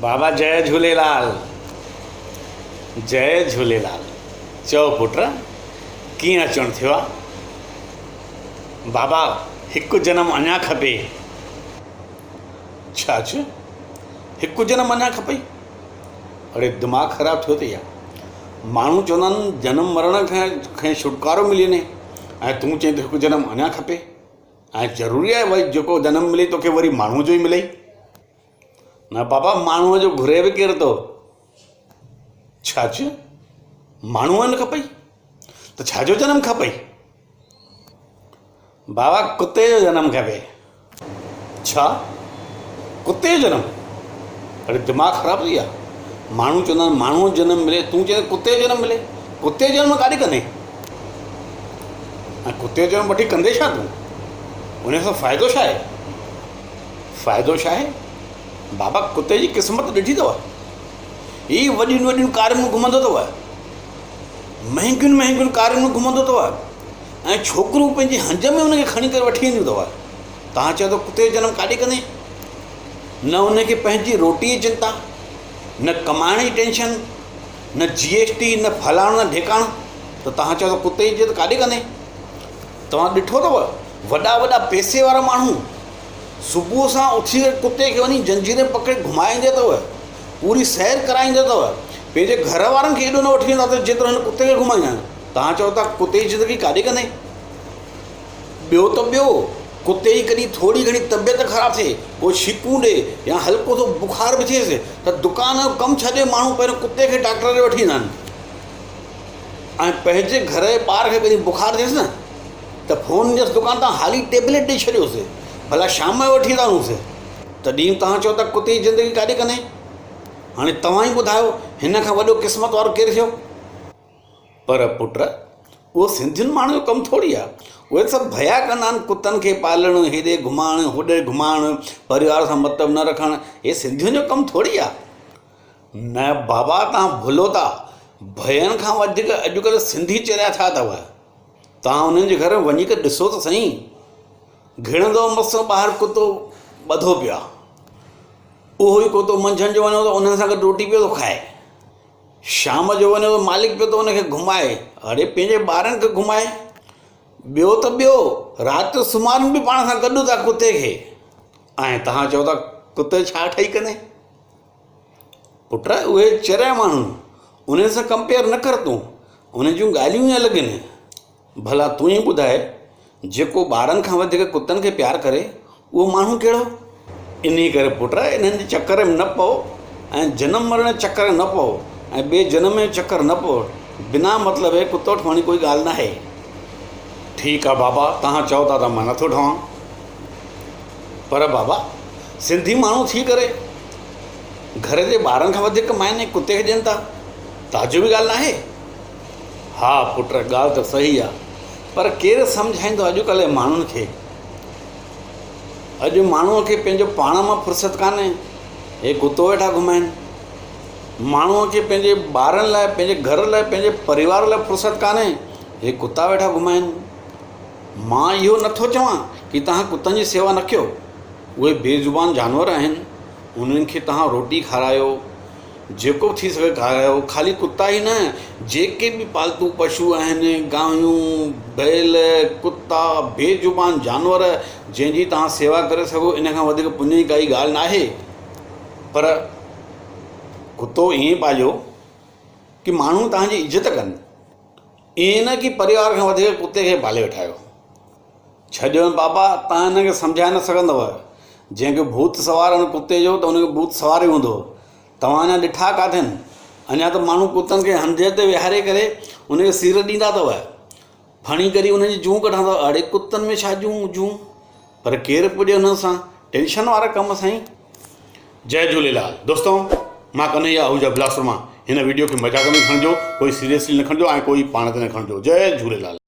बाबा जय झूलेलाल। जय झूलेलाल। चओ पुट कीअं अचणु थियो आहे? बाबा हिकु जनम अञा खपे। छा हिकु जनम अञा खपे? अड़े दिमाग़ु ख़राबु थियो अथई यार। माण्हू चवंदा आहिनि जनम मरण खां छुटकारो मिली वञे ऐं तूं चईं त हिकु जनम अञा खपे। ऐं ज़रूरी आहे भई जेको जनम मिले तोखे वरी माण्हूअ जो ई मिले? न बाबा, माण्हूअ जो घुरे बि केरु थो? छा माण्हूअ न खपई त छाजो जनम खपई? बाबा कुते जो जनम खपे। छा कुते जो जनम? अरे दिमाग़ु ख़राबु थी आहे। माण्हू चवंदा आहिनि माण्हूअ जो जनम मिले, तूं चए कुते जो जनम मिले? कुते जो जनम काॾे कंदे? ऐं कुते जो जनम वठी कंदे छा तूं? उन सां फ़ाइदो छा आहे? फ़ाइदो छा आहे? बाबा कुते जी क़िस्मत ॾिठी अथव? ही वॾियुनि वॾियुनि कारुनि में घुमंदो अथव, महांगियुनि महांगियुनि कारुनि में घुमंदो अथव ऐं छोकिरियूं पंहिंजी हंज में उनखे खणी करे वठी ईंदियूं अथव। तव्हां चओ त कुते जो जनम काॾे कंदे? न उनखे पंहिंजी रोटीअ जी चिंता, न कमाइण जी टेंशन, न GST, न फलाणो न ढेकाणो, त तव्हां चओ त कुते जी इज़त काॾे कंदे? तव्हां ॾिठो अथव वॾा वॾा पैसे वारा माण्हू सुबुह सां उथी करे कुते खे वञी जंजीरें पकिड़े घुमाईंदे अथव, पूरी सैर कराईंदे अथव, पंहिंजे घर वारनि खे एॾो न वठी वेंदा अथव जेतिरो हिन कुते खे घुमाईंदा आहिनि। तव्हां चओ था कुते जी ज़िंदगी काॾे कंदे? ॿियो त ॿियो, कुते जी कॾहिं थोरी घणी तबियत ख़राबु थिए, को छिकूं ॾे या हल्को सो बुखार बि थिएसि त दुकान जो कमु छॾे माण्हू पहिरियों कुते खे डॉक्टर ॾे वठी ईंदा आहिनि। ऐं पंहिंजे घर जे ॿार खे पहिरीं बुखार थिएसि न त फ़ोन ॾियसि दुकान तां हाली टेबलेट ॾेई छॾियोसि, भला शाम जो वठी था वञूंसि। तॾहिं तव्हां चओ था कुते जी ज़िंदगी काॾे कंदे? हाणे तव्हां ई ॿुधायो हिन खां वॾो क़िस्मत वारो केरु थियो? पर पुट उहो सिंधियुनि माण्हू जो कमु थोरी आहे। उहे सभु भया कंदा आहिनि कुतनि खे पालणु, हेॾे घुमाइणु होॾे घुमाइणु, परिवार सां मतिलबु न रखणु। हे सिंधियुनि जो कमु थोरी आहे। न बाबा, तव्हां भुलो था, भयनि खां वधीक अॼुकल्ह सिंधी चरिया थिया अथव। तव्हां उन्हनि जे घर में वञी करे ॾिसो त सही, घिड़ंदो मसो ॿाहिरि कुतो ॿधो पियो आहे। उहो ई कुतो मंझंदि जो वञो त उन्हनि सां गॾु रोटी पियो थो खाए, शाम जो वञो त मालिक पियो थो उनखे घुमाए, अड़े पंहिंजे ॿारनि खे घुमाए। ॿियो त ॿियो, राति जो सुम्हारनि बि पाण सां गॾु था कुते खे, ऐं तव्हां चओ था कुते छा ठही कंदे? पुट उहे चरिया माण्हू, उन सां कंपेयर न कर तूं, उन जूं ॻाल्हियूं ई अलॻि आहिनि। भला तूं ई ॿुधाए, जेको ॿारनि खां वधीक कुतनि खे प्यारु करे उहो माण्हू कहिड़ो? इन करे पुट इन्हनि जे चकर में न पओ ऐं जनम मरण जे चकर में न पओ ऐं ॿिए जनम में चकर न पओ। बिना मतिलब जे कुतो ठहण कोई ॻाल्हि न आहे। ठीकु आहे बाबा, तव्हां चओ था त मां नथो ठहां, पर बाबा सिंधी माण्हू थी करे घर जे ॿारनि खां वधीक माइने कुते खे ॾियनि था, ताजो बि ॻाल्हि न आहे? हा पुट, ॻाल्हि त सही आहे, पर केरु सम्झाईंदो अॼुकल्ह जे माण्हुनि खे? अॼु माण्हूअ खे पंहिंजो पाण मां फुर्सत कान्हे, हे कुतो वेठा घुमाइनि। माण्हूअ खे पंहिंजे ॿारनि लाइ, पंहिंजे घर लाइ, पंहिंजे परिवार लाइ फुर्सत कान्हे, हे कुता वेठा घुमाइनि। मां इहो नथो चवां की तव्हां कुतनि जी सेवा न कयो, उहे बेज़ुबान जानवर आहिनि, उन्हनि खे तव्हां रोटी खारायो, जेको थी सघे खारायो। ख़ाली कुता ई न, जेके बि पालतू पशु आहिनि, गांयूं, बैल, कुता, बेज़ुबान जानवर, जंहिंजी तव्हां सेवा करे सघो, इन खां वधीक पुञ जी काई ॻाल्हि न आहे। पर कुतो ईअं पालियो कि माण्हू तव्हांजी इज़त कनि, ईअं न कि परिवार खां वधीक कुते खे पाले वेठा आहियो। छॾियो बाबा, तव्हां हिनखे सम्झाए न सघंदव। जंहिंखे भूत सवार आहे कुते जो, त उनखे भूत सवार ई हूंदो। तव्हां अञा ॾिठा काथनि? अञा त माण्हू कुतनि खे हंधि ते विहारे करे उनखे सीर ॾींदा अथव, फणी करे उनजी जूं कढंदा अथव। अड़े कुतनि में छा जूं? पर केरु पुॼे हुन सां? टेंशन वारा कम साईं। जय झूलेलाल दोस्तों, मां कन्हैया आहूजा बिलासपुर मां। हिन वीडियो खे मज़ाक में खणिजो, कोई सीरियसली न खणिजो ऐं कोई पाण ते न खणिजो। जय झूलेलाल।